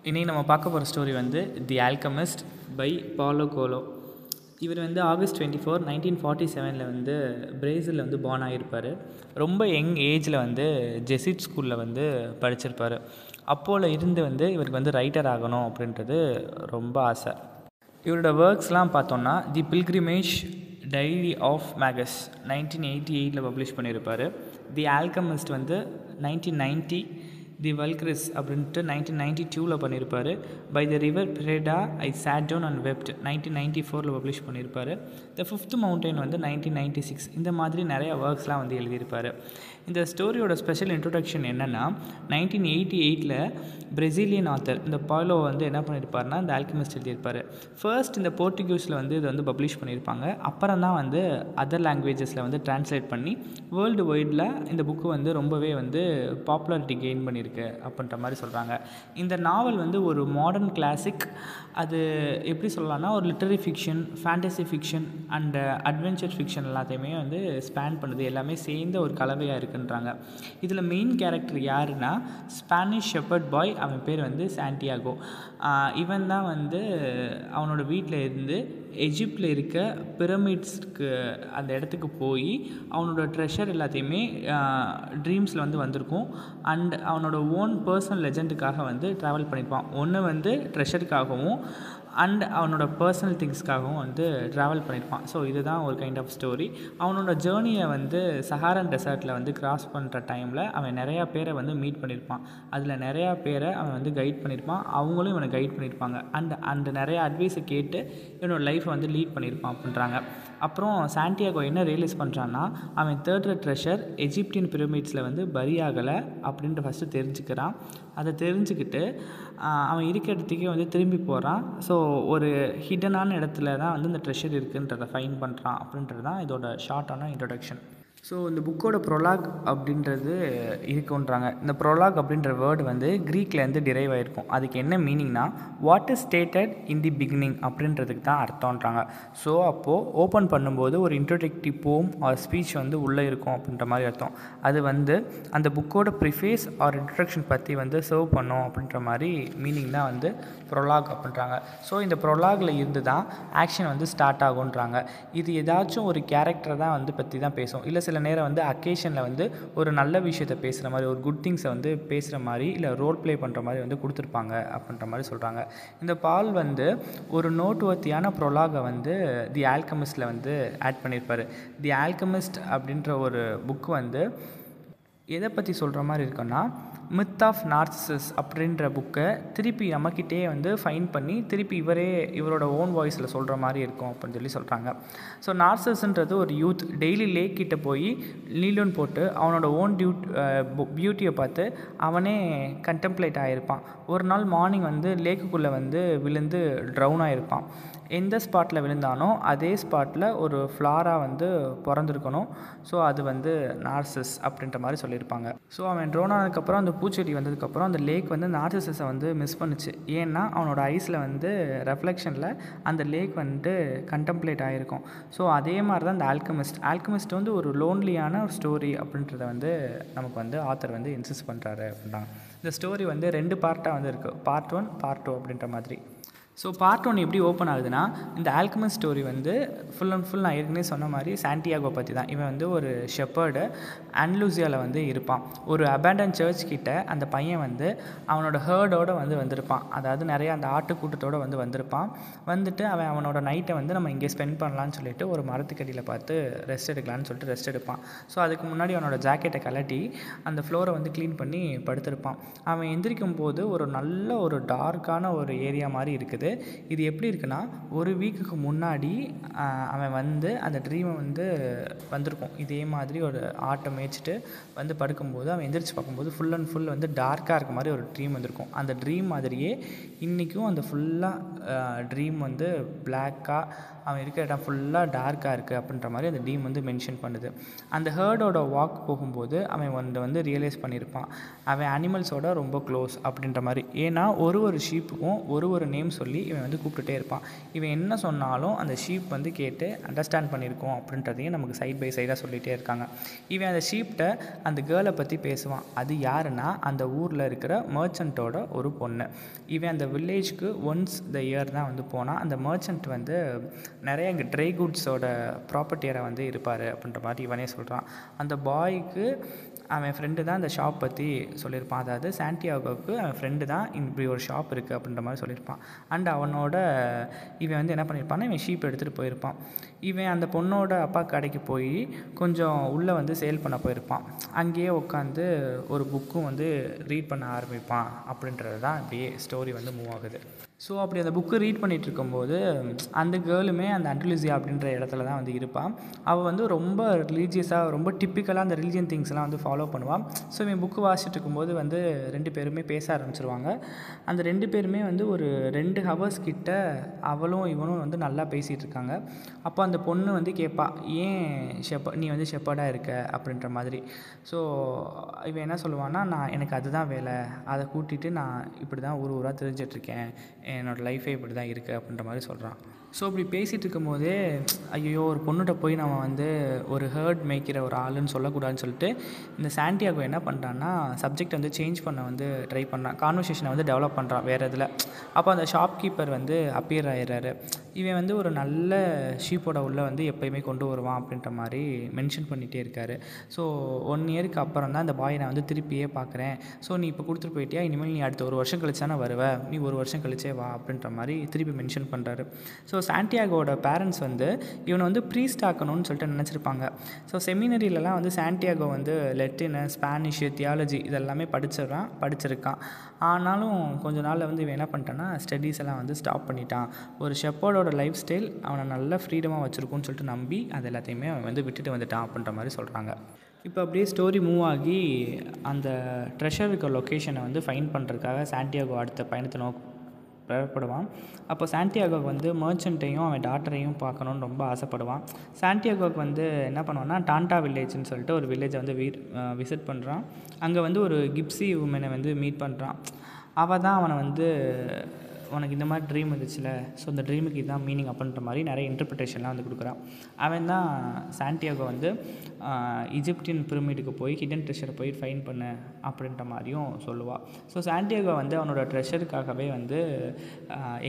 இன்றைக்கி நம்ம பார்க்க போகிற ஸ்டோரி வந்து தி ஆல்கமிஸ்ட் பை பாலோ கோலோ. இவர் வந்து August 24, 1947 வந்து பிரேசிலில் வந்து பார்ன் ஆகியிருப்பார். ரொம்ப யங் ஏஜில் வந்து ஜெசிட் ஸ்கூலில் வந்து படிச்சிருப்பார். அப்போல இருந்து வந்து இவருக்கு வந்து ரைட்டர் ஆகணும் அப்படின்றது ரொம்ப ஆசை. இவரோட ஒர்க்ஸ்லாம் பார்த்தோன்னா தி பில்கிரிமேஜ் டைரி ஆஃப் மேகஸ் 1988 பப்ளிஷ் பண்ணியிருப்பார். தி ஆல்கமிஸ்ட் வந்து 1990, தி வல்கரிஸ் அப்படின்ட்டு 1992 பண்ணியிருப்பார். பை த ரிவர் பிரேடா I sat down and wept 1994 publish பண்ணியிருப்பார். த ஃபிஃப்த் மவுண்டைன் வந்து 1996. இந்த மாதிரி நிறையா ஒர்க்ஸ்லாம் வந்து எழுதியிருப்பார். இந்த ஸ்டோரியோட ஸ்பெஷல் இன்ட்ரொடக்ஷன் என்னென்னா 1988 பிரேசிலியன் ஆத்தர் இந்த பாலோ வந்து என்ன பண்ணியிருப்பார்னா இந்த ஆல்கமிஸ்ட் எழுதியிருப்பார். ஃபர்ஸ்ட் இந்த போர்ச்சுகீஸில் வந்து இதை வந்து பப்ளிஷ் பண்ணியிருப்பாங்க. அப்புறம் தான் வந்து அதர் லாங்குவேஜஸில் வந்து ட்ரான்ஸ்லேட் பண்ணி வேர்ல்டு வைடில் இந்த புக்கு வந்து ரொம்பவே வந்து பாப்புலாரிட்டி கெயின் பண்ணியிருக்கு அப்படின்ற மாதிரி சொல்கிறாங்க. இந்த நாவல் வந்து ஒரு மாடர்ன் கிளாசிக். அது எப்படி சொல்லலாம்னா ஒரு literary fiction, fantasy fiction and adventure fiction எல்லாத்தையுமே வந்து ஸ்பேன் பண்ணுது. எல்லாமே சேர்ந்த ஒரு கலவையாக இருக்குன்றாங்க. இதில் மெயின் கேரக்டர் யாருன்னா ஸ்பானிஷ் ஷெப்பர்ட் பாய். அவன் பேர் வந்து சாண்டியாகோ. இவன் தான் வந்து அவனோட வீட்டில் இருந்து எஜிப்டில் இருக்க பிரமிட்ஸ்க்கு அந்த இடத்துக்கு போய் அவனோட ட்ரெஷர் எல்லாத்தையுமே ட்ரீம்ஸில் வந்து வந்திருக்கும். அண்ட் அவனோட ஓன் பர்சனல் லெஜெண்டுக்காக வந்து ட்ராவல் பண்ணியிருப்பான். ஒன்று வந்து ட்ரெஷருக்காகவும் அண்ட் அவனோட பர்சனல் திங்ஸ்க்காகவும் வந்து ட்ராவல் பண்ணியிருப்பான். ஸோ இதுதான் ஒரு கைண்ட் ஆஃப் ஸ்டோரி. அவனோட ஜேர்னியை வந்து சஹாரன் டெசர்ட்டில் வந்து கிராஸ் பண்ணுற டைமில் அவன் நிறையா பேரை வந்து மீட் பண்ணியிருப்பான். அதில் நிறையா பேரை அவன் வந்து கைட் பண்ணியிருப்பான். அவங்களும் இவனை கைட் பண்ணியிருப்பாங்க. அந்த நிறையா அட்வைஸை கேட்டு இவனோட லைஃப்பை வந்து லீட் பண்ணியிருப்பான் அப்படின்றாங்க. அப்புறம் சாண்டியாகோ என்ன ரியலைஸ் பண்ணுறான்னா அவன் தேடுற ட்ரெஷர் எஜிப்டியன் பிரமிட்ஸில் வந்து பரியாகலை அப்படின்ட்டு ஃபஸ்ட்டு தெரிஞ்சுக்கிறான். அதை தெரிஞ்சுக்கிட்டு அவன் இருக்கிற இடத்துக்கே வந்து திரும்பி போகிறான். ஸோ ஒரு ஹிடனான இடத்துல தான் வந்து இந்த ட்ரெஷர் இருக்குன்றதை ஃபைன் பண்ணுறான் அப்படின்றது தான் இதோட ஷார்ட்டான இன்ட்ரொடக்ஷன். ஸோ இந்த புக்கோட ப்ரொலாக் அப்படின்றது இருக்குன்றாங்க. இந்த ப்ரொலாக் அப்படின்ற வேர்டு வந்து க்ரீக்லேருந்து டிரைவ் ஆகிருக்கும். அதுக்கு என்ன மீனிங்னா what is stated in the beginning அப்படின்றதுக்கு தான் அர்த்தம்ன்றாங்க. ஸோ அப்போது ஓப்பன் பண்ணும்போது ஒரு இன்ட்ரோடக்டிவ் போம் ஆர் ஸ்பீச் வந்து உள்ளே இருக்கும் அப்படின்ற மாதிரி அர்த்தம். அது வந்து அந்த புக்கோட ப்ரிஃபேஸ் ஆர் இன்ட்ரடக்ஷன் பற்றி வந்து சர்வ் பண்ணும் அப்படின்ற மாதிரி மீனிங் தான் வந்து ப்ரொலாக் அப்படின்றாங்க. ஸோ இந்த ப்ரொலாகில் இருந்து தான் ஆக்ஷன் வந்து ஸ்டார்ட் ஆகுன்றாங்க. இது ஏதாச்சும் ஒரு கேரக்டரை தான் வந்து பற்றி தான் பேசும். இல்லை சில நேரம் வந்து அக்கேஷனில் வந்து ஒரு நல்ல விஷயத்தை பேசுகிற மாதிரி, ஒரு குட் திங்ஸை வந்து பேசுகிற மாதிரி, இல்லை ரோல் ப்ளே பண்ணுற மாதிரி வந்து கொடுத்துருப்பாங்க அப்படின்ற மாதிரி சொல்கிறாங்க. இந்த பால் வந்து ஒரு நோட்வர்த்தியான ப்ரொலாகை வந்து தி ஆல்கமிஸ்டில் வந்து ஆட் பண்ணியிருப்பார். தி ஆல்கமிஸ்ட் அப்படின்ற ஒரு புக்கு வந்து எதை பற்றி சொல்கிற மாதிரி இருக்குன்னா மித் ஆஃப் நார்சிசஸ் அப்படின்ற புக்கை திருப்பி நம்மக்கிட்டே வந்து ஃபைன் பண்ணி திருப்பி இவரோட ஓன் வாய்ஸில் சொல்கிற மாதிரி இருக்கும் அப்படின்னு சொல்கிறாங்க. ஸோ நார்சிசஸ்ன்றது ஒரு யூத் டெய்லி லேக் கிட்ட போய் நீலோன் போட்டு அவனோட ஓன் பியூட்டியை பார்த்து அவனே கண்டெம்ப்ளேட் ஆகிருப்பான். ஒரு நாள் மார்னிங் வந்து லேக்குக்குள்ளே வந்து விழுந்து ட்ரவுன் ஆகிருப்பான். எந்த ஸ்பாட்டில் விழுந்தானோ அதே ஸ்பாட்டில் ஒரு ஃப்ளாராக வந்து பிறந்திருக்கணும். ஸோ அது வந்து நார்சிஸ் அப்படின்ற மாதிரி சொல்லியிருப்பாங்க. ஸோ அவன் ட்ரோன் ஆனதுக்கப்புறம் அந்த பூச்செடி வந்ததுக்கப்புறம் அந்த லேக் வந்து நார்சிசஸை வந்து மிஸ் பண்ணுச்சு. ஏன்னா அவனோட ஐஸில் வந்து ரெஃப்ளெக்ஷனில் அந்த லேக் வந்து கண்டெம்ப்ளேட் ஆகிருக்கும். ஸோ அதே மாதிரி தான் இந்த ஆல்கமிஸ்ட் வந்து ஒரு லோன்லியான ஒரு ஸ்டோரி அப்படின்றத வந்து நமக்கு வந்து ஆத்தர் வந்து இன்சிஸ்ட் பண்ணுறாரு அப்படின்றாங்க. இந்த ஸ்டோரி வந்து 2 பார்ட்டாக வந்து இருக்குது. பார்ட் 1, பார்ட் 2 அப்படின்ற மாதிரி. ஸோ பார்ட் 1 எப்படி ஓப்பன் ஆகுதுன்னா இந்த ஆல்கமிஸ்ட் ஸ்டோரி வந்து ஃபுல் அண்ட் ஃபுல் நான் ஏற்கனவே சொன்ன மாதிரி சாண்டியாகோ பற்றி தான். இவன் வந்து ஒரு ஷெப்பர்டு அண்டலூசியாவில் வந்து இருப்பான். ஒரு அபேண்டன் சர்ச் கிட்ட அந்த பையன் வந்து அவனோட ஹேர்டோடு வந்து வந்திருப்பான். அதாவது நிறையா அந்த ஆட்டுக்கூட்டத்தோடு வந்து வந்திருப்பான். வந்துட்டு அவனோட நைட்டை வந்து நம்ம இங்கே ஸ்பெண்ட் பண்ணலான்னு சொல்லிட்டு ஒரு மரத்துக்கடியில் பார்த்து ரெஸ்ட் எடுக்கலான்னு சொல்லிட்டு ரெஸ்ட் எடுப்பான். ஸோ அதுக்கு முன்னாடி அவனோட ஜாக்கெட்டை கலட்டி அந்த ஃப்ளோரை வந்து க்ளீன் பண்ணி படுத்திருப்பான். அவன் எந்திரிக்கும் போது ஒரு நல்ல ஒரு டார்க்கான ஒரு ஏரியா மாதிரி இருக்குது. இது எப்படி இருக்குன்னா ஒரு வீக்குக்கு முன்னாடி அவன் வந்து அந்த ட்ரீமை வந்து வந்திருக்கும். இதே மாதிரி ஒரு ஆட்டை மேய்ச்சிட்டு வந்து படுக்கும்போது அவன் எந்திரிச்சு பார்க்கும்போது ஃபுல் அண்ட் ஃபுல் வந்து டார்க்காக இருக்க மாதிரி ஒரு ட்ரீம் வந்திருக்கும். அந்த ட்ரீம் மாதிரியே இன்றைக்கும் அந்த ஃபுல்லாக ட்ரீம் வந்து பிளாக்காக அவன் இருக்கிற இடம் ஃபுல்லாக டார்க்காக இருக்குது அப்படின்ற மாதிரி அந்த டீம் வந்து மென்ஷன் பண்ணுது. அந்த ஹேர்டோட வாக் போகும்போது அவன் வந்து ரியலைஸ் பண்ணியிருப்பான் அவன் அனிமல்ஸோட ரொம்ப க்ளோஸ் அப்படின்ற மாதிரி. ஏன்னா ஒரு ஷீப்புக்கும் ஒரு நேம் சொல்லி இவன் வந்து கூப்பிட்டுட்டே இருப்பான். இவன் என்ன சொன்னாலும் அந்த ஷீப் வந்து கேட்டு அண்டர்ஸ்டாண்ட் பண்ணியிருக்கோம் அப்படின்றதையும் நமக்கு சைட் பை சைடாக சொல்லிகிட்டே இருக்காங்க. இவன் அந்த ஷீப்கிட்ட அந்த கேர்ளை பற்றி பேசுவான். அது யாருன்னா அந்த ஊரில் இருக்கிற மர்ச்சண்ட்டோட ஒரு பொண்ணு. இவன் அந்த வில்லேஜ்க்கு ஒன்ஸ் த இயர் தான் வந்து போனான். அந்த மர்ச்சன்ட் வந்து நிறைய இங்கே ட்ரை குட்ஸோட ப்ராப்பர்ட்டியரை வந்து இருப்பார் அப்படின்ற மாதிரி இவனே சொல்கிறான். அந்த பாய்க்கு அவன் ஃப்ரெண்டு தான் இந்த ஷாப் பற்றி சொல்லியிருப்பான். அதாவது சாண்டியாகோவுக்கு அவன் ஃப்ரெண்டு தான் இப்படி ஒரு ஷாப் இருக்குது அப்படின்ற மாதிரி சொல்லியிருப்பான். அண்ட் அவனோட இவன் வந்து என்ன பண்ணியிருப்பான்னா இவன் ஷீப் எடுத்துகிட்டு போயிருப்பான். இவன் அந்த பொண்ணோட அப்பா கடைக்கு போய் கொஞ்சம் உள்ளே வந்து சேல் பண்ண போயிருப்பான். அங்கேயே உட்காந்து ஒரு புக்கும் வந்து ரீட் பண்ண ஆரம்பிப்பான். அப்படின்றது தான் இப்படியே ஸ்டோரி வந்து மூவ் ஆகுது. ஸோ அப்படி அந்த புக்கு ரீட் பண்ணிகிட்டு இருக்கும்போது அந்த கேர்ளுமே அந்த அண்டலுசியா அப்படின்ற இடத்துல தான் வந்து இருப்பாள். அவள் வந்து ரொம்ப ரிலீஜியஸாக ரொம்ப டிப்பிக்கலாக அந்த ரிலீஜியன் திங்ஸ்லாம் வந்து ஃபாலோ பண்ணுவாள். ஸோ இவன் புக்கு வாசிச்சுட்டு இருக்கும்போது வந்து 2 பேருமே பேச ஆரம்பிச்சிருவாங்க. அந்த 2 பேருமே வந்து ஒரு 2 ஹவர்ஸ் கிட்ட அவளும் இவனும் வந்து நல்லா பேசிகிட்டு இருக்காங்க. அப்போ அந்த பொண்ணு வந்து கேட்பா, ஏன் நீ வந்து ஷெப்பர்டாக இருக்க அப்படின்ற மாதிரி. ஸோ இவன் என்ன சொல்லுவான்னா, எனக்கு அதுதான் வேலை, அதை கூட்டிகிட்டு நான் இப்படி தான் ஊராக தெரிஞ்சிட்ருக்கேன், என்னோடய லைஃபே இப்படி தான் இருக்குது அப்படின்ற மாதிரி சொல்கிறான். ஸோ இப்படி பேசிகிட்டு இருக்கும்போதே ஐயோ ஒரு பொண்ணுகிட்ட போய் நம்ம வந்து ஒரு ஹேர்ட் மேய்க்கிற ஒரு ஆளுன்னு சொல்லக்கூடாதுன்னு சொல்லிட்டு இந்த சாண்டியாகோ என்ன பண்ணுறான்னா சப்ஜெக்ட் வந்து சேஞ்ச் பண்ண வந்து ட்ரை பண்ணுறான். கான்வர்சேஷனை வந்து டெவலப் பண்ணுறான் வேறு இதில். அப்போ அந்த ஷாப்கீப்பர் வந்து அப்பியர் ஆகிடுறாரு. இவன் வந்து ஒரு நல்ல ஷீப்போட உள்ளே வந்து எப்போயுமே கொண்டு வருவான் அப்படின்ற மாதிரி மென்ஷன் பண்ணிகிட்டே இருக்கார். ஸோ 1 இயருக்கு அப்புறம் தான் அந்த பாயை நான் வந்து திருப்பியே பார்க்குறேன். ஸோ நீ இப்போ கொடுத்துட்டு போயிட்டியா, இனிமேல் நீ அடுத்த 1 வருஷம் கழிச்சு தானே வருவ, நீ 1 வருஷம் கழிச்சே வா அப்படின்ற மாதிரி திருப்பி மென்ஷன் பண்ணுறாரு. ஸோ சாண்டியாகோட பேரண்ட்ஸ் வந்து இவனை வந்து ப்ரீஸ்ட் ஆக்கணும்னு சொல்லிட்டு நினச்சிருப்பாங்க. ஸோ செமினரியிலலாம் வந்து சாண்டியாகோ வந்து லெட்டினு, ஸ்பானிஷு, தியாலஜி இதெல்லாமே படிச்சிருக்கான். ஆனாலும் கொஞ்ச நாளில் வந்து இவன் என்ன பண்ணிட்டான்னா ஸ்டடீஸ் எல்லாம் வந்து ஸ்டாப் பண்ணிட்டான். ஒரு ஷெப்பர்டோட லைஃப் ஸ்டைல் அவனை நல்ல ஃப்ரீடமாக வச்சுருக்குன்னு சொல்லிட்டு நம்பி அது எல்லாத்தையுமே அவன் வந்து விட்டுட்டு வந்துட்டான் அப்படின்ற மாதிரி சொல்கிறாங்க. இப்போ அப்படியே ஸ்டோரி மூவ் ஆகி அந்த ட்ரெஷர் இருக்க லொக்கேஷனை வந்து ஃபைண்ட் பண்ணுறதுக்காக சாண்டியாகோ அடுத்த பயணத்தை புறப்படுவான். அப்போ சாண்டியாகோவுக்கு வந்து மர்ச்சண்ட்டையும் அவன் டாட்டரையும் பார்க்கணுன்னு ரொம்ப ஆசைப்படுவான். சாண்டியாகோவுக்கு வந்து என்ன பண்ணுவான்னா டாண்டா வில்லேஜ்னு சொல்லிட்டு ஒரு வில்லேஜை வந்து விசிட் பண்ணுறான். அங்கே வந்து ஒரு கிப்சி உமனை வந்து மீட் பண்ணுறான். அவள் தான் அவனை வந்து உனக்கு இந்த மாதிரி ட்ரீம் இருந்துச்சுல, ஸோ இந்த ட்ரீமுக்கு இதுதான் மீனிங் அப்படின்ற மாதிரி நிறைய இன்டர்பிரிட்டேஷன்லாம் வந்து கொடுக்குறான். அவன் தான் சாண்டியாகோ வந்து ஈஜிப்டியன் பிரமிடுக்கு போய் ஹிடன் ட்ரெஷரை போய் ஃபைண்ட் பண்ண அப்படின்ற மாதிரியும் சொல்லுவாள். ஸோ சாண்டியாகோ வந்து அவனோட ட்ரெஷருக்காகவே வந்து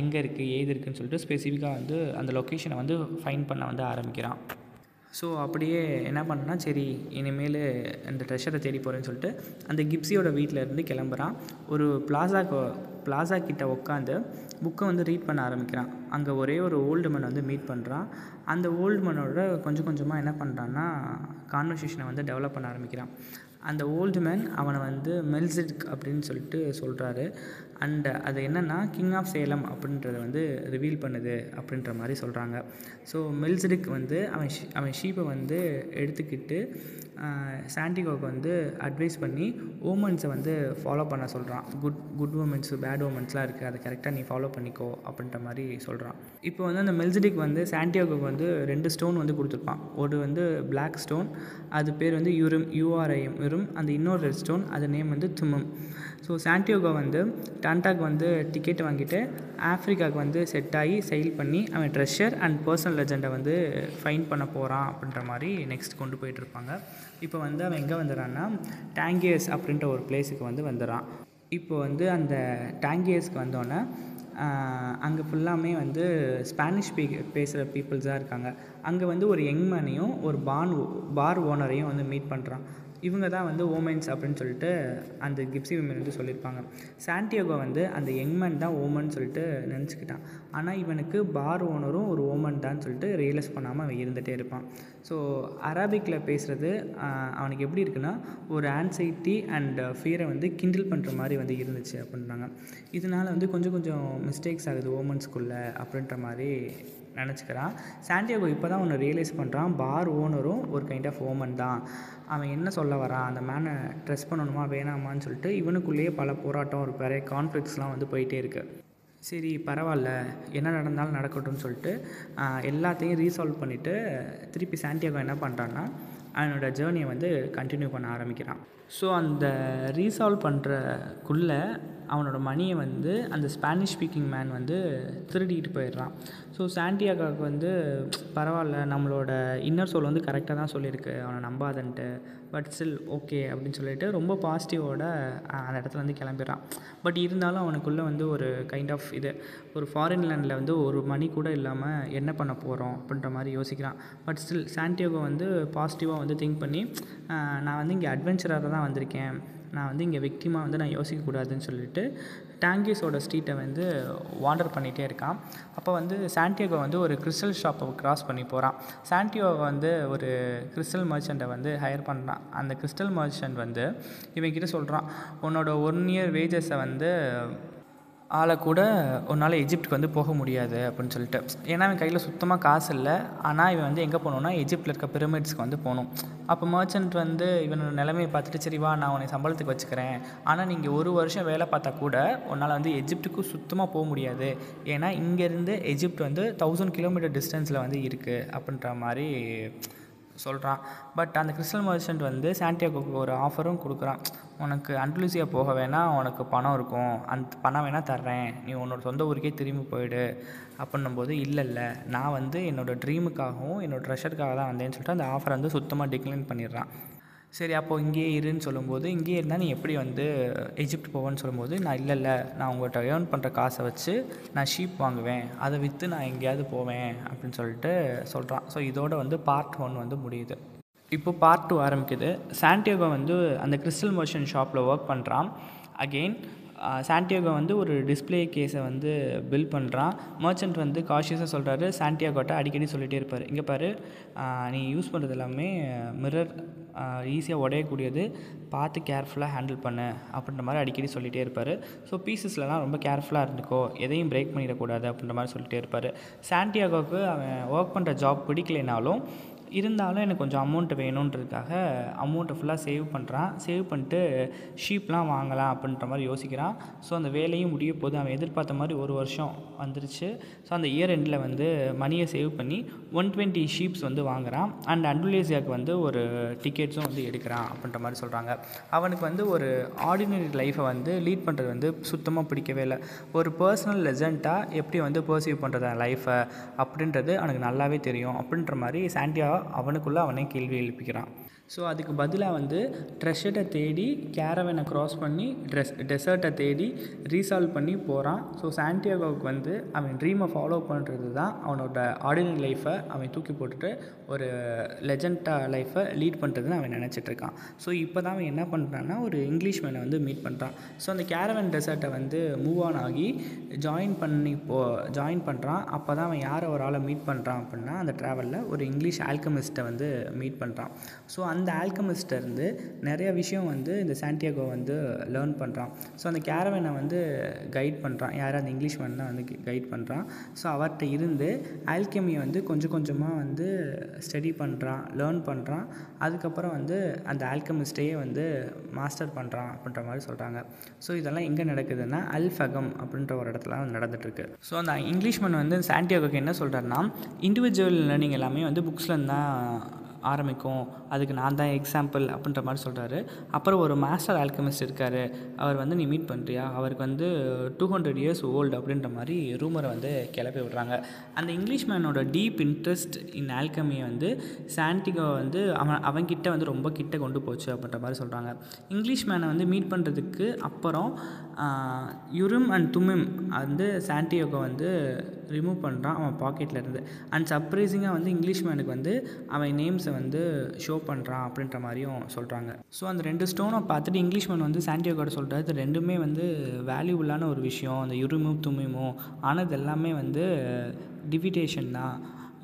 எங்கே இருக்குது ஏது இருக்குதுன்னு சொல்லிட்டு ஸ்பெசிஃபிக்காக வந்து அந்த லொக்கேஷனை வந்து ஃபைண்ட் பண்ண வந்து ஆரம்பிக்கிறான். ஸோ அப்படியே என்ன பண்ணா, சரி இனிமேல் இந்த ட்ரெஷரை தேடி போகிறேன்னு சொல்லிட்டு அந்த கிப்சியோட வீட்டில் இருந்து கிளம்புறான். ஒரு பிளாசா கிட்ட உட்காந்து புக்கை வந்து ரீட் பண்ண ஆரம்பிக்கிறான். அங்கே ஒரே ஒரு ஓல்டு மேன் வந்து மீட் பண்ணுறான். அந்த ஓல்டு மேனோட கொஞ்சம் கொஞ்சமாக என்ன பண்ணுறான்னா கான்வர்சேஷனை வந்து டெவலப் பண்ண ஆரம்பிக்கிறான். அந்த ஓல்டு மேன் அவனை வந்து மெல்சிடிக் அப்படின்னு சொல்லிட்டு சொல்கிறாரு. அண்ட் அது என்னென்னா கிங் ஆஃப் சேலம் அப்படின்றத வந்து ரிவீல் பண்ணுது அப்படின்ற மாதிரி சொல்கிறாங்க. ஸோ மெல்சிடிக் வந்து அவன் ஷீப்பை வந்து எடுத்துக்கிட்டு சாண்டியாகோவுக்கு வந்து அட்வைஸ் பண்ணி ஓமன்ஸை வந்து ஃபாலோ பண்ண சொல்கிறான். குட் ஓமன்ஸு பேட் ஓமன்ஸ்லாம் இருக்குது, அதை கரெக்டாக நீ ஃபாலோ பண்ணிக்கோ அப்படின்ற மாதிரி சொல்கிறான். இப்போ வந்து அந்த மெல்சிடிக் வந்து சாண்டியாகோவுக்கு வந்து 2 ஸ்டோன் வந்து கொடுத்துருப்பான். ஒரு வந்து பிளாக் ஸ்டோன், அது பேர் வந்து யூஆர்ஐஎம். அந்த இன்னொரு ரெட் ஸ்டோன், அது நேம் வந்து தும்மம். ஸோ சாண்டியாகோ வந்து டாண்டாக்கு வந்து டிக்கெட் வாங்கிட்டு ஆஃப்ரிக்காவுக்கு வந்து செட் ஆகி செயில் பண்ணி அவன் ட்ரெஷர் அண்ட் பர்சனல் லெஜெண்டை வந்து ஃபைண்ட் பண்ண போகிறான் அப்படின்ற மாதிரி நெக்ஸ்ட் கொண்டு போயிட்டுருப்பாங்க. இப்போ வந்து அவன் எங்கே வந்துடுறான்னா டாங்கியஸ் அப்படின்ற ஒரு பிளேஸுக்கு வந்து வந்துடுறான். இப்போ வந்து அந்த டாங்கியஸ்க்கு வந்தோன்னே அங்கே ஃபுல்லாமே வந்து ஸ்பானிஷ் பேசுகிற பீப்புள்ஸாக இருக்காங்க. அங்கே வந்து ஒரு யங் மேனையும் ஒரு பார் ஓனரையும் வந்து மீட் பண்ணுறான். இவங்க தான் வந்து ஓமன்ஸ் அப்படின்னு சொல்லிட்டு அந்த கிப்சி விமன் வந்து சொல்லியிருப்பாங்க. சாண்டியாகோ வந்து அந்த யங்மேன் தான் ஓமன் சொல்லிட்டு நினச்சிக்கிட்டான். ஆனால் இவனுக்கு பார் ஓனரும் ஒரு ஓமன் தான் சொல்லிட்டு ரியலைஸ் பண்ணாமல் அவன் இருந்துகிட்டே இருப்பான். ஸோ அரபிக்கில் பேசுகிறது அவனுக்கு எப்படி இருக்குன்னா ஒரு ஆன்சைட்டி அண்ட் ஃபியரை வந்து கிண்டில் பண்ணுற மாதிரி வந்து இருந்துச்சு அப்படின்றாங்க. இதனால் வந்து கொஞ்சம் மிஸ்டேக்ஸ் ஆகுது ஓமன்ஸ்குள்ளே அப்படின்ற மாதிரி நினச்சிக்கிறான். சாண்டியாகோ இப்போ தான் ஒன்று ரியலைஸ் பண்ணுறான், பார் ஓனரும் ஒரு கைண்ட் ஆஃப் ஓமன் தான். அவன் என்ன சொல்ல வரான், அந்த மேனை ட்ரெஸ் பண்ணணுமா வேணாமான்னு சொல்லிட்டு இவனுக்குள்ளேயே பல போராட்டம், ஒரு நிறைய கான்ஃப்ளிக்ஸ்லாம் வந்து போயிட்டே இருக்குது. சரி பரவாயில்ல, என்ன நடந்தாலும் நடக்கட்டும்னு சொல்லிட்டு எல்லாத்தையும் ரீசால்வ் பண்ணிவிட்டு திருப்பி சாண்டியாகோ என்ன பண்ணுறான்னா அவனோட ஜேர்னியை வந்து கண்டினியூ பண்ண ஆரம்பிக்கிறான். ஸோ அந்த ரீசால்வ் பண்ணுறக்குள்ளே அவனோட மணியை வந்து அந்த ஸ்பானிஷ் ஸ்பீக்கிங் மேன் வந்து திருடிட்டு போயிடுறான். ஸோ சாண்டியாகோவுக்கு வந்து பரவாயில்ல, நம்மளோட இன்னர் சோல் வந்து கரெக்டாக தான் சொல்லியிருக்கு, அவனை நம்பாதன்ட்டு, பட் ஸ்டில் ஓகே அப்படின்னு சொல்லிட்டு ரொம்ப பாசிட்டிவோட அந்த இடத்துல வந்து கிளம்பிடுறான். பட் இருந்தாலும் அவனுக்குள்ளே வந்து ஒரு கைண்ட் ஆஃப் ஒரு ஃபாரின் லேண்டில் வந்து ஒரு மணி கூட இல்லாமல் என்ன பண்ண போகிறோம் அப்படின்ற மாதிரி யோசிக்கிறான். பட் ஸ்டில் சாண்டியாகோ வந்து பாசிட்டிவாக வந்து திங்க் பண்ணி நான் வந்து இங்கே அட்வென்ச்சராக தான் வந்திருக்கேன், நான் வந்து இங்கே விக்டிமாக வந்து நான் யோசிக்கக்கூடாதுன்னு சொல்லிட்டு டாங்கிஸோட ஸ்ட்ரீட்டை வந்து வாண்டர் பண்ணிகிட்டே இருக்கான். அப்போ வந்து சாண்டியாகோ வந்து ஒரு கிறிஸ்டல் ஷாப்பை கிராஸ் பண்ணி போகிறான். சாண்டியாகோ வந்து ஒரு கிறிஸ்டல் மர்ச்சண்ட்டை வந்து ஹையர் பண்ணுறான். அந்த கிறிஸ்டல் மர்ச்சன்ட் வந்து இவன்கிட்ட சொல்கிறான், உன்னோட 1 year வேஜஸை வந்து ஆளை கூட உன்னால் எஜிப்டுக்கு வந்து போக முடியாது அப்படின்னு சொல்லிட்டு. ஏன்னா அவன் கையில் சுத்தமாக காசு இல்லை. ஆனால் இவன் வந்து எங்கே போகணுன்னா எஜிப்டில் இருக்க பிரமிட்ஸ்க்கு வந்து போகணும். அப்போ மர்ச்சன்ட் வந்து இவனோட நிலைமையை பார்த்துட்டு, சரி வா நான் உன்னை சம்பளத்துக்கு வச்சுக்கிறேன், ஆனால் நீங்கள் 1 வருஷம் வேலை பார்த்தா கூட உன்னால் வந்து எஜிப்டுக்கு சுத்தமாக போக முடியாது, ஏன்னா இங்கேருந்து எஜிப்ட் வந்து 1000 kilometer டிஸ்டன்ஸில் வந்து இருக்குது அப்படின்ற மாதிரி சொல்கிறான். பட் அந்த கிறிஸ்டல் மர்ச்சன்ட் வந்து சாண்டியாகோவுக்கு ஒரு ஆஃபரும் கொடுக்குறான். உனக்கு அண்டலூசியா போக வேணால் உனக்கு பணம் இருக்கும், அந்த பணம் வேணால் தர்றேன், நீ உன்னோட சொந்த ஊருக்கே திரும்பி போயிடு அப்படின்னும்போது, இல்லை நான் வந்து என்னோடய ட்ரீமுக்காகவும் என்னோடய ட்ரெஷருக்காக தான் வந்தேன்னு சொல்லிட்டு அந்த ஆஃபரை வந்து சுத்தமாக டிக்ளைன் பண்ணிடுறான். சரி அப்போது இங்கேயே இருன்னு சொல்லும்போது, இங்கேயே இருந்தால் நீ எப்படி வந்து எஜிப்ட் போவேன்னு சொல்லும்போது, நான் இல்லை நான் உங்கள்கிட்ட ஏர்ன் பண்ணுற காசை வச்சு நான் ஷீப் வாங்குவேன், அதை விற்று நான் எங்கேயாவது போவேன் அப்படின்னு சொல்லிட்டு சொல்கிறான். ஸோ இதோட வந்து பார்ட் 1 வந்து முடியுது. இப்போ பார்ட் 2 ஆரம்பிக்குது. சாண்டியாகோ வந்து அந்த கிறிஸ்டல் மர்ச்சன்ட் ஷாப்பில் ஒர்க் பண்ணுறான். அகெயின் சாண்டியாகோ வந்து ஒரு டிஸ்பிளே கேஸை வந்து பில் பண்ணுறான். மர்ச்சன்ட் வந்து காஷியஸாக சொல்கிறாரு. சாண்டியாகோட்ட அடிக்கடி சொல்லிகிட்டே இருப்பார், இங்கே பாரு, நீ யூஸ் பண்ணுறது எல்லாமே மிரர் ஈஸியாக உடையக்கூடியது, பார்த்து கேர்ஃபுல்லாக ஹேண்டில் பண்ணு அப்படின்ற மாதிரி அடிக்கடி சொல்லிகிட்டே இருப்பார். ஸோ பீசஸ்லலாம் ரொம்ப கேர்ஃபுல்லாக இருந்துக்கோ, எதையும் பிரேக் பண்ணிடக்கூடாது அப்படின்ற மாதிரி சொல்லிகிட்டே இருப்பார். சாண்டியாகோவுக்கு அவன் ஒர்க் பண்ணுற ஜாப் பிடிக்கலைனாலும் இருந்தாலும் எனக்கு கொஞ்சம் அமௌண்ட் வேணுன்றதுக்காக அமௌண்ட்டை ஃபுல்லாக சேவ் பண்ணுறான். சேவ் பண்ணிட்டு ஷீப்லாம் வாங்கலாம் அப்படின்ற மாதிரி யோசிக்கிறான். ஸோ அந்த வேலையும் முடிய போது அவன் எதிர்பார்த்த மாதிரி 1 வருஷம் வந்துருச்சு. ஸோ அந்த இயர் எண்டில் வந்து மணியை சேவ் பண்ணி 120 ஷீப்ஸ் வந்து வாங்குகிறான். அண்ட் அண்டோனேசியாவுக்கு வந்து ஒரு டிக்கெட்ஸும் வந்து எடுக்கிறான் அப்படின்ற மாதிரி சொல்கிறாங்க. அவனுக்கு வந்து ஒரு ஆர்டினரி லைஃப்பை வந்து லீட் பண்ணுறது வந்து சுத்தமாக பிடிக்கவே இல்லை. ஒரு பர்சனல் லெஜெண்டாக எப்படி வந்து பர்சீவ் பண்ணுறது லைஃப்பை அப்படின்றது அவனுக்கு நல்லாவே தெரியும் அப்படின்ற மாதிரி சாண்டியாகோ அவனுக்குள்ளே அவனே கேள்வி எழுப்பிக்கிறான். ஸோ அதுக்கு பதிலாக வந்து ட்ரெஷரை தேடி கேரவனை க்ராஸ் பண்ணி டெசர்ட்டை தேடி ரீசால்வ் பண்ணி போகிறான். ஸோ சாண்டியாகோவுக்கு வந்து அவன் ட்ரீமை ஃபாலோ பண்ணுறது தான் அவனோட ஆர்டினரி லைஃப்பை அவன் தூக்கி போட்டுட்டு ஒரு லெஜெண்டாக லைஃப்பை லீட் பண்ணுறதுன்னு அவன் நினச்சிட்ருக்கான். ஸோ இப்போ தான் அவன் என்ன பண்ணுறான்னா ஒரு இங்கிலீஷ் மேனை வந்து மீட் பண்ணுறான். ஸோ அந்த கேரவன் டெசர்ட்டை வந்து மூவ் ஆன் ஆகி ஜாயின் பண்ணுறான். அப்போ தான் அவன் யாரை ஒரு ஆளை மீட் பண்ணுறான் அப்படின்னா, அந்த ட்ராவலில் ஒரு இங்கிலீஷ் ஆல்கமிஸ்ட்டை வந்து மீட் பண்ணுறான். ஸோ அந்த ஆல்கமிஸ்ட்டிருந்து நிறைய விஷயம் வந்து இந்த சாண்டியாகோ வந்து லேர்ன் பண்ணுறான். ஸோ அந்த கேரவனை வந்து கைட் பண்ணுறான். யார் அந்த இங்கிலீஷ் மேன் தான் வந்து கைட் பண்ணுறான். ஸோ அவர்கிட்ட இருந்து ஆல்கெமியை வந்து கொஞ்சம் கொஞ்சமாக வந்து ஸ்டடி பண்ணுறான், லேர்ன் பண்ணுறான். அதுக்கப்புறம் வந்து அந்த ஆல்கமிஸ்ட்டையே வந்து மாஸ்டர் பண்ணுறான் அப்படின்ற மாதிரி சொல்கிறாங்க. ஸோ இதெல்லாம் எங்கே நடக்குதுன்னா அல்ஃபகம் அப்படின்ற ஒரு இடத்துல நடந்துகிட்ருக்கு. ஸோ அந்த இங்கிலீஷ் மேன் வந்து சாண்டியாகோக்கு என்ன சொல்கிறாருன்னா, இண்டிவிஜுவல் லேர்னிங் எல்லாமே வந்து புக்ஸ்லேருந்து தான் ஆரம்பிக்கும், அதுக்கு நான் தான் எக்ஸாம்பிள் அப்படின்ற மாதிரி சொல்கிறாரு. அப்புறம் ஒரு மாஸ்டர் ஆல்கமிஸ்ட் இருக்கார், அவர் வந்து நீ மீட் பண்ணுறியா, அவருக்கு வந்து 200 years ஓல்டு அப்படின்ற மாதிரி ரூமரை வந்து கிளப்பி விடுறாங்க. அந்த இங்கிலீஷ் மேனோட டீப் இன்ட்ரெஸ்ட் இன் ஆல்கமியை வந்து சாண்டியாகோ வந்து அவன்கிட்ட வந்து ரொம்ப கிட்ட கொண்டு போச்சு அப்படின்ற மாதிரி சொல்கிறாங்க. இங்கிலீஷ் மேனை வந்து மீட் பண்ணுறதுக்கு அப்புறம் யுரிம் அண்ட் துமிம் வந்து சாண்டியாகோ வந்து ரிமூவ் பண்ணுறான் அவன் பாக்கெட்லேருந்து. அண்ட் சர்ப்ரைசிங்காக வந்து இங்கிலீஷ் மேனுக்கு வந்து அவன் நேம்ஸை வந்து ஷோ பண்ணுறான் அப்படின்ற மாதிரியும் சொல்கிறாங்க. ஸோ அந்த 2 ஸ்டோனை பார்த்துட்டு இங்கிலீஷ் மேன் வந்து சாண்டியாகோட சொல்கிறாரு, இது ரெண்டுமே வந்து வேல்யூபுல்லான ஒரு விஷயம், அந்த யுரிமும் துமிமும், ஆனால் இது எல்லாமே வந்து டிவிடேஷன் தான்,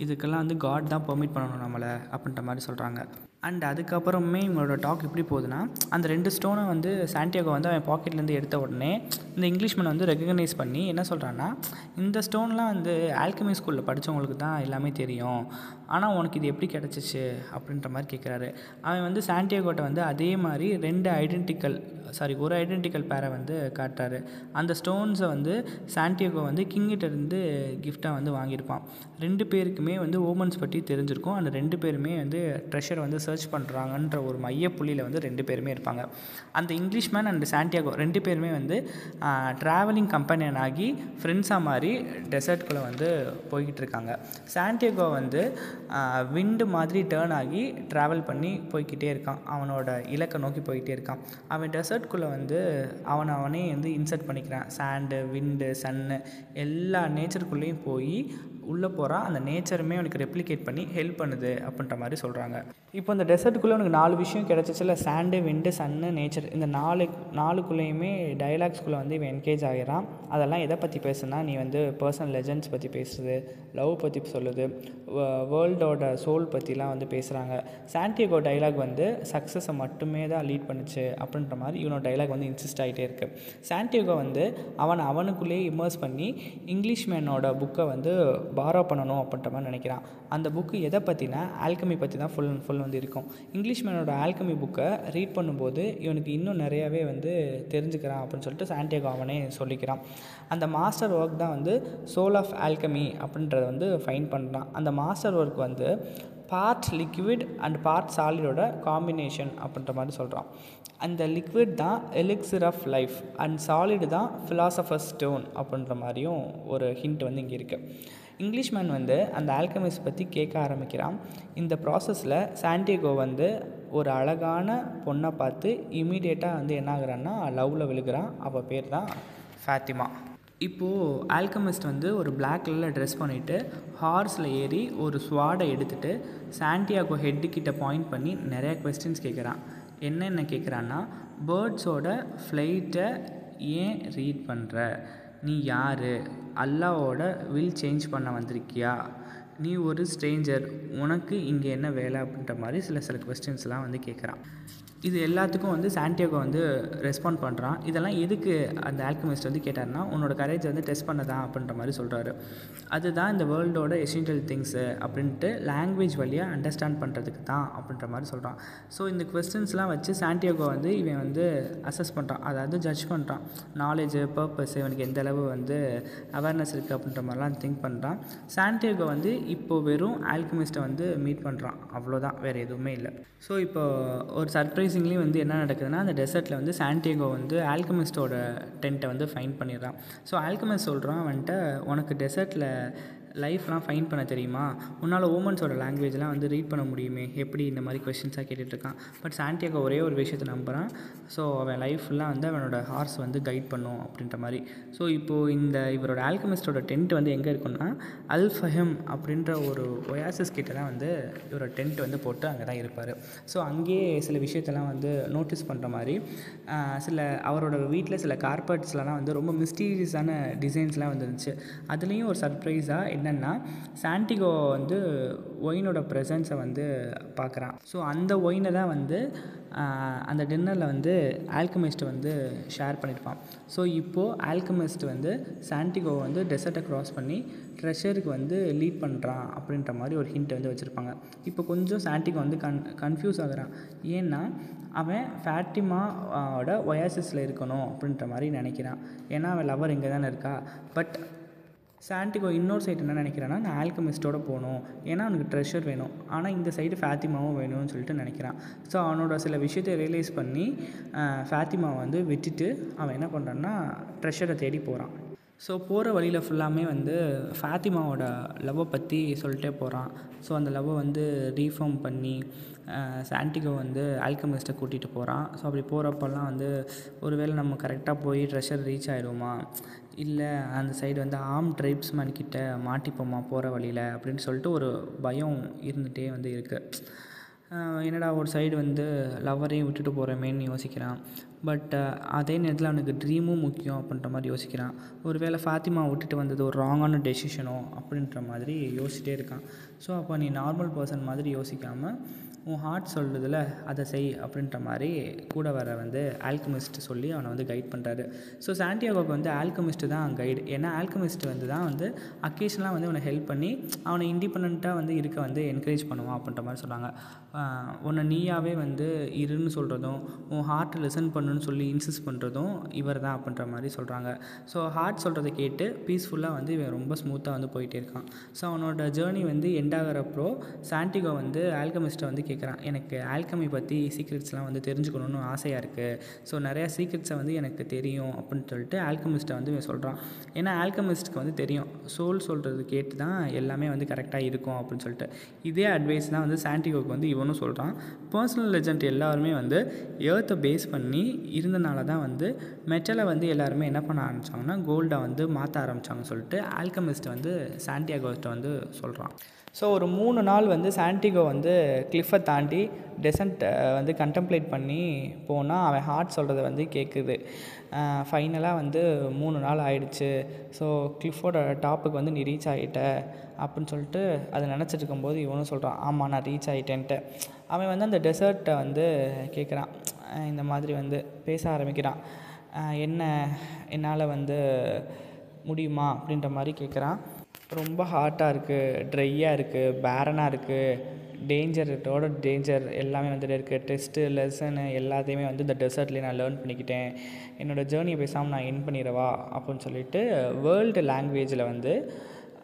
இதுக்கெல்லாம் வந்து காட் தான் பெர்மிட் பண்ணணும் நம்மளை அப்படின்ற மாதிரி சொல்கிறாங்க. அண்ட் அதுக்கப்புறமே இவங்களோட டாக் எப்படி போகுதுன்னா, அந்த 2 ஸ்டோனை வந்து சாண்டியாகோ வந்து அவன் பாக்கெட்லேருந்து எடுத்த உடனே இந்த இங்கிலீஷ்மேன் வந்து ரெகக்னைஸ் பண்ணி என்ன சொல்கிறான்னா, இந்த ஸ்டோன்லாம் வந்து ஆல்கமி ஸ்கூலில் படித்தவங்களுக்கு தான் எல்லாமே தெரியும், ஆனால் உனக்கு இது எப்படி கிடச்சிச்சு அப்படின்ற மாதிரி கேட்குறாரு. அவன் வந்து சாண்டியாகோட்ட வந்து அதே மாதிரி ஒரு ஐடென்டிக்கல் பேரை வந்து காட்டுறாரு. அந்த ஸ்டோன்ஸை வந்து சாண்டியாகோ வந்து கிங்கிட்டேருந்து கிஃப்டாக வந்து வாங்கியிருப்பான். 2 பேருக்குமே வந்து ஓமன்ஸ் பற்றி தெரிஞ்சிருக்கும். அந்த 2 பேருமே வந்து ட்ரெஷரை வந்து சர்ச் பண்ணுறாங்கன்ற ஒரு மையப்புள்ளியில் வந்து 2 பேருமே இருப்பாங்க. அந்த இங்கிலீஷ்மேன் அண்ட் சாண்டியாகோ 2 பேருமே வந்து ட்ராவலிங் கம்பெனியன் ஆகி ஃப்ரெண்ட்ஸாக மாதிரி டெசர்ட்குள்ளே வந்து போய்கிட்டு இருக்காங்க. சாண்டியாகோ வந்து விண்டு மாதிரி டேர்ன் ஆகி ட்ராவல் பண்ணி போய்கிட்டே இருக்கான். அவனோட இலக்கை நோக்கி போய்கிட்டே இருக்கான். அவன் டெசர்ட்குள்ளே வந்து அவனே வந்து இன்சர்ட் பண்ணிக்கிறான். சாண்டு, விண்டு, சன்னு எல்லா நேச்சருக்குள்ளேயும் போய் உள்ளே போகிறான். அந்த நேச்சருமே அவனுக்கு ரெப்ளிகேட் பண்ணி ஹெல்ப் பண்ணுது அப்படின்ற மாதிரி சொல்கிறாங்க. இப்போ இந்த டெசர்ட்டுக்குள்ளே அவனுக்கு 4 விஷயம் கிடச்சிச்சில்ல, சாண்டு, விண்டு, சன்னு, நேச்சர். இந்த 4க்குள்ளேயுமே டைலாக்ஸ்குள்ளே வந்து இவன் என்கேஜ் ஆகிறான். அதெல்லாம் எதை பற்றி பேசுனா, நீ வந்து பர்சனல் லெஜண்ட்ஸ் பற்றி பேசுது, லவ் பற்றி சொல்லுது, வேர்ல்டோட சோல் பற்றிலாம் வந்து பேசுகிறாங்க. சாண்டியாகோ டைலாக் வந்து சக்ஸஸை மட்டுமே தான் லீட் பண்ணுச்சு அப்படின்ற மாதிரி இவனோட டைலாக் வந்து இன்சிஸ்ட் ஆகிட்டே இருக்குது. சாண்டியாகோ வந்து அவனுக்குள்ளேயே இமர்ஸ் பண்ணி இங்கிலீஷ்மேனோட புக்கை வந்து பாரோ பண்ணணும் அப்படின்ற மாதிரி நினைக்கிறான். அந்த புக்கு எதை பற்றினா ஆல்கமி பற்றி தான் ஃபுல் அண்ட் ஃபுல் வந்து இருக்கும். இங்கிலீஷ்மேனோட ஆல்கமி புக்கை ரீட் பண்ணும்போது இவனுக்கு இன்னும் நிறையாவே வந்து தெரிஞ்சுக்கிறான் அப்படின்னு சொல்லிட்டு சாண்டியாகோ அவனே சொல்லிக்கிறான். அந்த மாஸ்டர் ஒர்க் தான் வந்து சோல் ஆஃப் ஆல்கமி அப்படின்றத வந்து ஃபைண்ட் பண்ணுறான். அந்த மாஸ்டர் ஒர்க் வந்து பார்ட் லிக்விட் அண்ட் பார்ட் சாலிடோட காம்பினேஷன் அப்படின்ற மாதிரி சொல்கிறான். அந்த லிக்விட் தான் elixir of life and solid தான் ஃபிலாசபர்ஸ் ஸ்டோன் அப்படின்ற மாதிரியும் ஒரு ஹிண்ட் வந்து இங்கே இருக்குது. இங்கிலீஷ்மேன் வந்து அந்த ஆல்கமிஸ்ட் பற்றி கேட்க ஆரம்பிக்கிறான். இந்த ப்ராசஸில் சாண்டியாகோ வந்து ஒரு அழகான பொண்ணை பார்த்து இமீடியட்டாக வந்து என்ன ஆகுறான்னா லவ்வில் விழுகிறான். அவள் பேர் தான் ஃபாத்திமா. இப்போது ஆல்கமிஸ்ட் வந்து ஒரு பிளாக் கலரில் ட்ரெஸ் பண்ணிவிட்டு ஹார்ஸில் ஏறி ஒரு ஸ்வாடை எடுத்துகிட்டு சாண்டியாகோ ஹெட்டுக்கிட்ட பாயிண்ட் பண்ணி நிறையா கொஸ்டின்ஸ் கேட்குறான். என்னென்ன கேட்குறான்னா, பேர்ட்ஸோட ஃப்ளைட்டை ஏன் ரீட் பண்ணுற, நீ யார், அல்லாவோட வில் சேஞ்ச் பண்ண வந்திருக்கியா, நீ ஒரு ஸ்ட்ரேஞ்சர், உனக்கு இங்கே என்ன வேலை அப்படின்ற மாதிரி சில கொஸ்டின்ஸ்லாம் வந்து கேட்குறான். இது எல்லாத்துக்கும் வந்து சாண்டியாகோ வந்து ரெஸ்பாண்ட் பண்ணுறான். இதெல்லாம் எதுக்கு அந்த ஆல்கமிஸ்ட் வந்து கேட்டார்னா, உன்னோட கரேஜ் வந்து டெஸ்ட் பண்ணதான் அப்படின்ற மாதிரி சொல்கிறாரு. அதுதான் இந்த வேர்ல்டோட எசென்ஷியல் திங்ஸு அப்படின்ட்டு லாங்குவேஜ் வழியாக அண்டர்ஸ்டாண்ட் பண்ணுறதுக்கு தான் அப்படின்ற மாதிரி சொல்கிறான். ஸோ இந்த கொஸ்டின்ஸ்லாம் வச்சு சாண்டியாகோ வந்து இவன் வந்து அசஸ் பண்ணுறான், அதாவது ஜட்ஜ் பண்ணுறான். நாலேஜு, பர்பஸ், இவனுக்கு எந்த அளவு வந்து அவேர்னஸ் இருக்குது அப்படின்ற மாதிரிலாம் திங்க் பண்ணுறான். சாண்டியாகோ வந்து இப்போது வெறும் ஆல்கமிஸ்ட்டை வந்து மீட் பண்ணுறான், அவ்வளோதான், வேறு எதுவுமே இல்லை. ஸோ இப்போ ஒரு சர்ப்ரைசிங்லி வந்து என்ன நடக்குதுன்னா, அந்த டெசர்ட்டில் வந்து சாண்டியாகோ வந்து ஆல்கமிஸ்ட்டோட டென்ட்டை வந்து ஃபைண்ட் பண்ணிடுறான். ஸோ ஆல்கமிஸ்ட் சொல்கிறான் வந்துட்டு, உனக்கு டெசர்ட்டில் லைஃப்லாம் ஃபைண்ட் பண்ண தெரியுமா, உன்னால் ஓமன்ஸோட லாங்குவேஜ்லாம் வந்து ரீட் பண்ண முடியுமே, எப்படி இந்த மாதிரி கொஷின்ஸாக கேட்டுட்ருக்கான். பட் சாண்டியாகோ ஒரே ஒரு விஷயத்தை நம்புகிறான். ஸோ அவன் லைஃப் ஃபுல்லாக வந்து அவனோட ஹார்ஸ் வந்து கைட் பண்ணும் அப்படின்ற மாதிரி. ஸோ இப்போது இவரோட ஆல்கமிஸ்ட்டோட டென்ட் வந்து எங்கே இருக்குன்னா, அல் ஃபஹம் அப்படின்ற ஒரு ஒயாசிஸ் கிட்ட தான் வந்து இவரோட டென்ட் வந்து போட்டு அங்கே தான் இருப்பார். ஸோ அங்கேயே சில விஷயத்தெல்லாம் வந்து நோட்டீஸ் பண்ணுற மாதிரி அவரோட வீட்டில் சில கார்பெட்ஸ்லாம் வந்து ரொம்ப மிஸ்டீரியஸான டிசைன்ஸ்லாம் வந்துருந்துச்சு. அதுலேயும் ஒரு சர்ப்ரைஸாக என்னென்னா, சாண்டியாகோ வந்து ஒயினோட ப்ரெசன்ஸை வந்து பார்க்குறான். ஸோ அந்த ஒயினை தான் வந்து அந்த டின்னரில் வந்து ஆல்கமிஸ்ட் வந்து ஷேர் பண்ணியிருப்பான். ஸோ இப்போது ஆல்கமிஸ்ட் வந்து சாண்டியாகோ வந்து டெசர்ட்டை க்ராஸ் பண்ணி ட்ரெஷருக்கு வந்து லீட் பண்ணுறான் அப்படின்ற மாதிரி ஒரு ஹிண்ட் வந்து வச்சுருப்பாங்க. இப்போ கொஞ்சம் சாண்டியாகோ வந்து கன்ஃபியூஸ் ஆகுறான். ஏன்னா அவன் ஃபாத்திமாவோட ஒயாசிஸில் இருக்கணும் அப்படின்ற மாதிரி நினைக்கிறான். ஏன்னா அவன் லவர் இங்கே தானே இருக்கா. பட் சாண்டியாகோ இன்னொரு சைடு என்ன நினைக்கிறான்னா, நான் ஆல்கமிஸ்ட்டோடு போகணும், ஏன்னா அவனுக்கு ட்ரெஷர் வேணும், ஆனால் இந்த சைடு ஃபாத்திமாவும் வேணும்னு சொல்லிட்டு நினைக்கிறான். ஸோ அவனோட சில விஷயத்தை ரியலைஸ் பண்ணி ஃபாத்திமாவை வந்து விட்டுட்டு அவன் என்ன பண்ணுறான்னா ட்ரெஷரை தேடி போகிறான். ஸோ போகிற வழியில் ஃபுல்லாமே வந்து ஃபாத்திமாவோட லவ்வை பற்றி சொல்லிட்டே போகிறான். ஸோ அந்த லவ்வை வந்து ரீஃபார்ம் பண்ணி சாண்டியாகோ வந்து ஆல்கமிஸ்ட்டை கூட்டிகிட்டு போகிறான். ஸோ அப்படி போகிறப்பெல்லாம் வந்து ஒருவேளை நம்ம கரெக்டாக போய் ட்ரெஷர் ரீச் ஆகிடுவோமா, இல்லை அந்த சைடு வந்து ட்ரைப்ஸ்மேன் கிட்ட மாட்டிப்போமா போகிற வழியில் அப்படின்னு சொல்லிட்டு ஒரு பயம் இருந்துகிட்டே வந்து இருக்குது. என்னடா ஒரு சைடு வந்து லவ்வரையும் விட்டுட்டு போகிறோமேன்னு யோசிக்கிறான். பட் அதே நேரத்தில் அவனுக்கு ட்ரீமும் முக்கியம் அப்படின்ற மாதிரி யோசிக்கிறான். ஒரு வேளை ஃபாத்திமா விட்டுட்டு வந்தது ஒரு ராங்கான டெசிஷனோ அப்படின்ற மாதிரி யோசிச்சிட்டே இருக்கான். ஸோ அப்போ நீ நார்மல் பர்சன் மாதிரி யோசிக்காமல் உன் ஹார்ட் சொல்கிறதுல அதை செய் அப்படின்ற மாதிரி கூட வர வந்து ஆல்கமிஸ்ட் சொல்லி அவனை வந்து கைட் பண்ணுறாரு. ஸோ சாண்டியாகோவுக்கு வந்து ஆல்கமிஸ்ட்டு தான் கைடு. ஏன்னா ஆல்கமிஸ்ட் வந்து தான் வந்து அக்கேஷனலாக வந்து அவனை ஹெல்ப் பண்ணி அவனை இண்டிபெண்ட்டாக வந்து இருக்க வந்து என்கரேஜ் பண்ணுவான் அப்படின்ற மாதிரி சொல்கிறாங்க. உன்னை நீயாவே வந்து இருன்னு சொல்கிறதும் உன் ஹார்ட்டை லிசன் பண்ணுன்னு சொல்லி இன்சிஸ்ட் பண்ணுறதும் இவர் தான் அப்படின்ற மாதிரி சொல்கிறாங்க. ஸோ ஹார்ட் சொல்கிறத கேட்டு பீஸ்ஃபுல்லாக வந்து இவன் ரொம்ப ஸ்மூத்தாக வந்து போயிட்டே இருக்கான். ஸோ அவனோட ஜேர்னி வந்து எண்டாகிறப்போ சாண்டிகோ வந்து ஆல்கமிஸ்ட்டை வந்து கேட்குறான், எனக்கு ஆல்கமி பற்றி சீக்ரெட்ஸ்லாம் வந்து தெரிஞ்சுக்கணுன்னு ஆசையாக இருக்குது. ஸோ நிறையா சீக்ரெட்ஸை வந்து எனக்கு தெரியும் அப்படின்னு சொல்லிட்டு ஆல்கமிஸ்ட்டை வந்து இவன் சொல்கிறான். ஏன்னா ஆல்கமிஸ்ட்டுக்கு வந்து தெரியும் சோல் சொல்கிறது கேட்டு தான் எல்லாமே வந்து கரெக்டாக இருக்கும் அப்படின்னு சொல்லிட்டு. இதே அட்வைஸ் தான் வந்து சாண்டிகோவுக்கு வந்து இவனும் சொல்கிறான். பர்சனல் லெஜண்ட் எல்லாருமே வந்து எர்த்தை பேஸ் பண்ணி இருந்தனால தான் வந்து மெட்டலை வந்து எல்லாருமே என்ன பண்ண ஆரம்பித்தாங்கன்னா கோல்டை வந்து மாற்ற ஆரம்பித்தாங்கன்னு சொல்லிட்டு ஆல்கமிஸ்ட் வந்து சாண்டியாகோட்ட வந்து சொல்கிறான். ஸோ ஒரு 3 நாள் வந்து சாண்டிகோ வந்து கிளிஃபை தாண்டி டெசன்ட் வந்து கண்டம்ப்ளேட் பண்ணி போனால் அவன் ஹார்ட் சொல்கிறத வந்து கேட்குது. ஃபைனலாக வந்து 3 நாள் ஆயிடுச்சு. ஸோ கிளிஃபோட டாப்புக்கு வந்து நீ ரீச் ஆகிட்ட அப்படின்னு சொல்லிட்டு அதை நினச்சிட்டு இருக்கும்போது இவனும் சொல்கிறான், ஆமாம் நான் ரீச் ஆகிட்டேன்ட்டு. அவன் வந்து அந்த டெசர்ட்டை வந்து கேட்குறான். இந்த மாதிரி வந்து பேச ஆரம்பிக்கிறான். என்ன என்னால் வந்து முடியுமா அப்படின்ற மாதிரி கேட்குறான். ரொம்ப ஹாட்டாக இருக்குது, ட்ரையாக இருக்குது, பேரனாக இருக்குது, டேஞ்சர் எல்லாமே வந்துட்டு இருக்குது. டெஸ்ட்டு லெசனு எல்லாத்தையுமே வந்து இந்த டெசர்ட்லேயே நான் லேர்ன் பண்ணிக்கிட்டேன். என்னோடய ஜேர்னியை பேசாமல் நான் என் பண்ணிடவா அப்படின்னு சொல்லிட்டு வேர்ல்டு லாங்குவேஜில் வந்து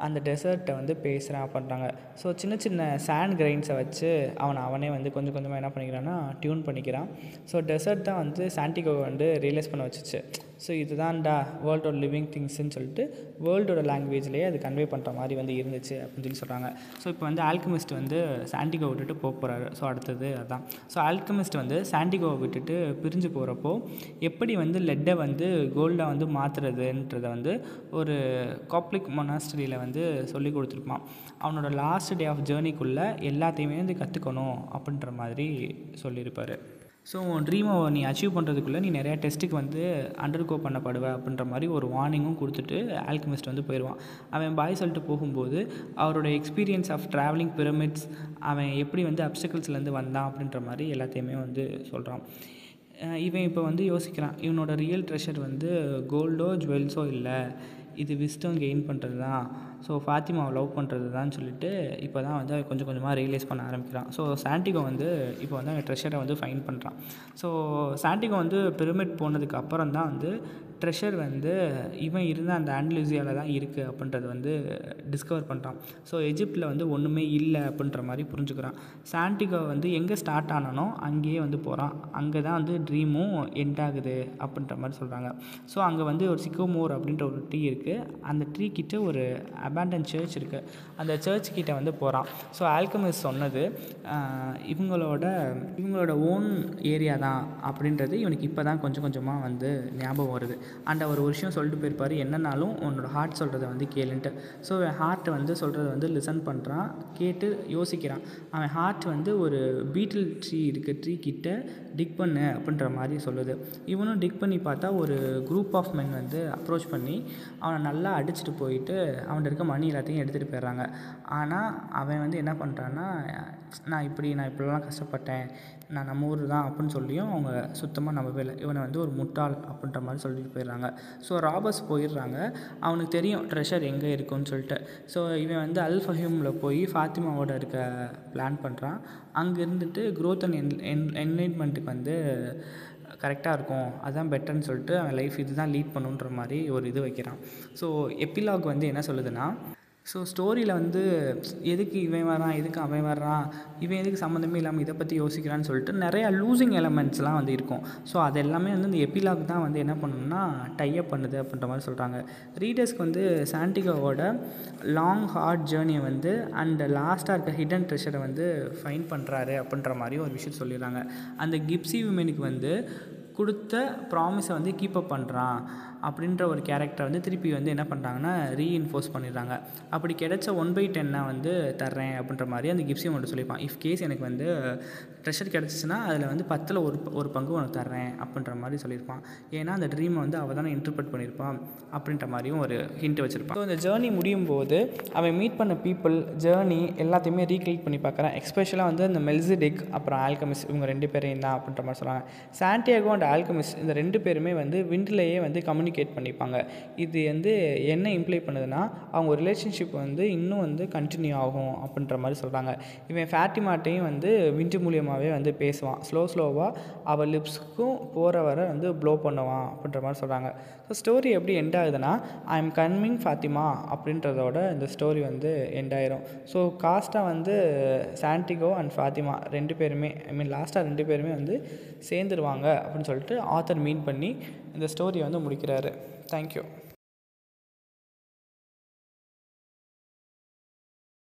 அந்த டெசர்ட்டை வந்து பேசுகிறேன் அப்படின்றாங்க. ஸோ சின்ன சின்ன சாண்ட் கிரைன்ஸை வச்சு அவனே வந்து கொஞ்சம் கொஞ்சமாக என்ன பண்ணிக்கிறான்னா டியூன் பண்ணிக்கிறான். ஸோ டெசர்ட் தான் வந்து சாண்டிகோ வந்து ரியலைஸ் பண்ண வச்சுச்சு. ஸோ இதுதான்டா வேர்ல்டோட லிவிங் திங்ஸ்ன்னு சொல்லிட்டு வேர்ல்டோட லாங்குவேஜ்லேயே அது கன்வே பண்ணுற மாதிரி வந்து இருந்துச்சு அப்படின்னு சொல்லி சொல்கிறாங்க. ஸோ இப்போ வந்து ஆல்கமிஸ்ட் வந்து சாண்டிகோ விட்டுட்டு போகிறாரு. ஸோ அடுத்தது அதுதான். ஸோ ஆல்கமிஸ்ட் வந்து சாண்டிகோவை விட்டுட்டு பிரிஞ்சு போகிறப்போ எப்படி வந்து லெட்டை வந்து கோல்டாக வந்து மாற்றுறதுன்றதை வந்து ஒரு காப்ளிக் மொனாஸ்டரியில் வந்து சொல்லி கொடுத்துருப்பான். அவனோட லாஸ்ட் டே ஆஃப் ஜேர்னிக்குள்ளே எல்லாத்தையுமே வந்து கற்றுக்கணும் அப்படின்ற மாதிரி சொல்லியிருப்பார். ஸோ உன் ட்ரீமை நீ அச்சீவ் பண்ணுறதுக்குள்ளே நீ நிறையா டெஸ்ட்டுக்கு வந்து அண்டர்கோ பண்ணப்படுவ அப்படின்ற மாதிரி ஒரு வார்னிங்கும் கொடுத்துட்டு ஆல்கமிஸ்ட் வந்து போயிடுவான். அவன் பாய் சொல்லிட்டு போகும்போது அவரோட எக்ஸ்பீரியன்ஸ் ஆஃப் ட்ராவலிங் பிரமிட்ஸ், அவன் எப்படி வந்து அப்டிக்கல்ஸ்லேருந்து வந்தான் அப்படின்ற மாதிரி எல்லாத்தையுமே வந்து சொல்கிறான். இவன் இப்போ வந்து யோசிக்கிறான், இவனோட ரியல் ட்ரெஷர் வந்து கோல்டோ ஜுவல்ஸோ இல்லை, இது விஸ்டம் கெயின் பண்ணுறது தான். ஸோ ஃபாத்திமாவை லவ் பண்ணுறது தான் சொல்லிட்டு இப்போ தான் வந்து கொஞ்சம் கொஞ்சமாக ரியலைஸ் பண்ண ஆரம்பிக்கிறான். ஸோ சாண்டிகோ வந்து இப்போ வந்து அவன் ட்ரெஷரை வந்து ஃபைண்ட் பண்ணுறான். ஸோ சாண்டிகோ வந்து பிரமிட் போனதுக்கு அப்புறம் தான் வந்து ட்ரெஷர் வந்து இவன் இருந்த அந்த ஆண்டலூசியாவில் தான் இருக்குது அப்படின்றது வந்து டிஸ்கவர் பண்ணுறான். ஸோ எஜிப்டில் வந்து ஒன்றுமே இல்லை அப்படின்ற மாதிரி புரிஞ்சுக்கிறான். சாண்டிகோ வந்து எங்கே ஸ்டார்ட் ஆனானோ அங்கேயே வந்து போகிறான். அங்கே தான் வந்து ட்ரீமும் எண்ட் ஆகுது அப்படின்ற மாதிரி சொல்கிறாங்க. ஸோ அங்கே வந்து ஒரு சிக்கோமோர் அப்படின்ற ஒரு ட்ரீ இருக்குது. அந்த ட்ரீ கிட்ட ஒரு அபேண்டன் சர்ச் இருக்குது. அந்த சர்ச் கிட்ட வந்து போகிறான். ஸோ ஆல்கமிஸ்ட் சொன்னது இவங்களோட ஓன் ஏரியா தான் அப்படின்றது இவனுக்கு இப்போ தான் கொஞ்சம் கொஞ்சமாக வந்து ஞாபகம் வருது. அண்ட் அவர் ஒரு விஷயம் சொல்லிட்டு போயிருப்பார், என்னன்னாலும் உன்னோட ஹார்ட் சொல்கிறத வந்து கேளுன்ட்டு. ஸோ அவன் ஹார்ட்டை வந்து சொல்கிறத வந்து லிசன் பண்ணுறான், கேட்டு யோசிக்கிறான். அவன் ஹார்ட் வந்து ஒரு பீட்டில் ட்ரீ இருக்குது, ட்ரீ கிட்ட டிக் பண்ணு அப்படின்ற மாதிரி சொல்லுது. இவனும் டிக் பண்ணி பார்த்தா ஒரு குரூப் ஆஃப் மென் வந்து அப்ரோச் பண்ணி அவனை நல்லா அடிச்சுட்டு போயிட்டு அவன்கிட்ட இருக்க மணி எல்லாத்தையும் எடுத்துகிட்டு போயிடுறாங்க. ஆனால் அவன் வந்து என்ன பண்ணுறான்னா, நான் இப்படிலாம் கஷ்டப்பட்டேன், நான் நம்ம ஊர் தான் அப்படின்னு சொல்லியும் அவங்க சுத்தமாக நம்பவே இல்லை. இவனை வந்து ஒரு முட்டாள் அப்படின்ற மாதிரி சொல்லிட்டு போயிடுறாங்க. ஸோ ராபர்ஸ் போயிடுறாங்க. அவனுக்கு தெரியும் ட்ரெஷர் எங்கே இருக்குன்னு சொல்லிட்டு. ஸோ இவன் வந்து அல் ஃபஹீமில் போய் ஃபாத்திமாவோட இருக்க பிளான் பண்ணுறான். அங்கே இருந்துட்டு க்ரோத் அண்ட் என்லைட்மெண்ட்டுக்கு வந்து கரெக்டாக இருக்கும், அதுதான் பெட்டர்னு சொல்லிட்டு அவன் லைஃப் இது தான் லீட் பண்ணுன்ற மாதிரி ஒரு இது வைக்கிறான். ஸோ எப்பிலாக் வந்து என்ன சொல்லுதுன்னா, ஸோ ஸ்டோரியில் வந்து எதுக்கு இவன் வரான், எதுக்கு அவன் வர்றான், இவன் எதுக்கு சம்மந்தமே இல்லாமல் இதை பற்றி யோசிக்கிறான்னு சொல்லிட்டு நிறையா லூசிங் எலமெண்ட்ஸ்லாம் வந்து இருக்கும். ஸோ அது எல்லாமே வந்து இந்த எப்பிலாக் தான் வந்து என்ன பண்ணணும்னா டைப் பண்ணுது அப்படின்ற மாதிரி சொல்கிறாங்க. ரீடர்ஸ்க்கு வந்து சாண்டிகோவோட லாங் ஹார்ட் ஜேர்னியை வந்து அண்ட் லாஸ்ட்டாக இருக்க ஹிடன் ட்ரெஷரை வந்து ஃபைண்ட் பண்ணுறாரு அப்படின்ற மாதிரி ஒரு விஷயம் சொல்லிடுறாங்க. அந்த கிப்சி விமெனுக்கு வந்து கொடுத்த ப்ராமிஸை வந்து கீப்பப் பண்ணுறான் அப்படின்ற ஒரு கேரக்டரை வந்து திருப்பி வந்து என்ன பண்ணுறாங்கன்னா ரீஇன்ஃபோர்ஸ் பண்ணிடுறாங்க. அப்படி கிடைச்ச 1/10 வந்து தர்றேன் அப்படின்ற மாதிரி அந்த கிப்ஸி மட்டும் சொல்லியிருப்பான். இஃப் கேஸ் எனக்கு வந்து ட்ரெஷர் கிடச்சிச்சின்னா அதில் வந்து 10ல் ஒரு பங்கு உனக்கு தர்றேன் அப்படின்ற மாதிரி சொல்லியிருப்பான். ஏன்னா அந்த ட்ரீமை வந்து அவள் தானே இன்டர்பிரட் பண்ணியிருப்பான் அப்படின்ற மாதிரியும் ஒரு ஹிண்ட் வச்சுருப்பான். ஸோ இந்த ஜேர்னி முடியும் போது அவன் மீட் பண்ண பீப்புள் ஜேர்னி எல்லாத்தையுமே ரீக்ரியேட் பண்ணி பார்க்குறான். எஸ்பெஷலாக வந்து இந்த மெல்சிடிக் அப்புறம் ஆல்கமிஸ்ட் இவங்க 2 பேரையும் தான் அப்படின்ற மாதிரி சொல்கிறாங்க. சாண்டியாகோ அண்ட் ஆல்கமிஸ்ட் இந்த 2 பேருமே வந்து விண்ட்லேயே வந்து கம்யூனிகேட் பண்ணிப்பாங்க. இது வந்து என்ன இம்ப்ளை பண்ணுதுன்னா அவங்க ரிலேஷன்ஷிப் வந்து இன்னும் வந்து கண்டினியூ ஆகும் அப்படின்ற மாதிரி சொல்கிறாங்க. இவன் ஃபேட்டிமாட்டையும் வந்து விண்டு மூலியமாகவே வந்து பேசுவான். ஸ்லோவாக அவள் லிப்ஸுக்கும் போகிற வர வந்து ப்ளோ பண்ணுவான் அப்படின்ற மாதிரி சொல்கிறாங்க. ஸோ ஸ்டோரி எப்படி எண்ட் ஆகுதுன்னா ஐ எம் கன்மிங் ஃபாத்திமா அப்படின்றதோட இந்த ஸ்டோரி வந்து எண்ட் ஆயிரும். ஸோ காஸ்ட்டாக வந்து சாண்டிகோ அண்ட் ஃபாத்திமா 2 பேருமே லாஸ்ட்டாக 2 பேருமே வந்து சேர்ந்துருவாங்க அப்படின்னு சொல்லிட்டு ஆத்தர் மீன் பண்ணி இந்த ஸ்டோரியை வந்து முடிக்கிறாரு. தேங்க்யூ.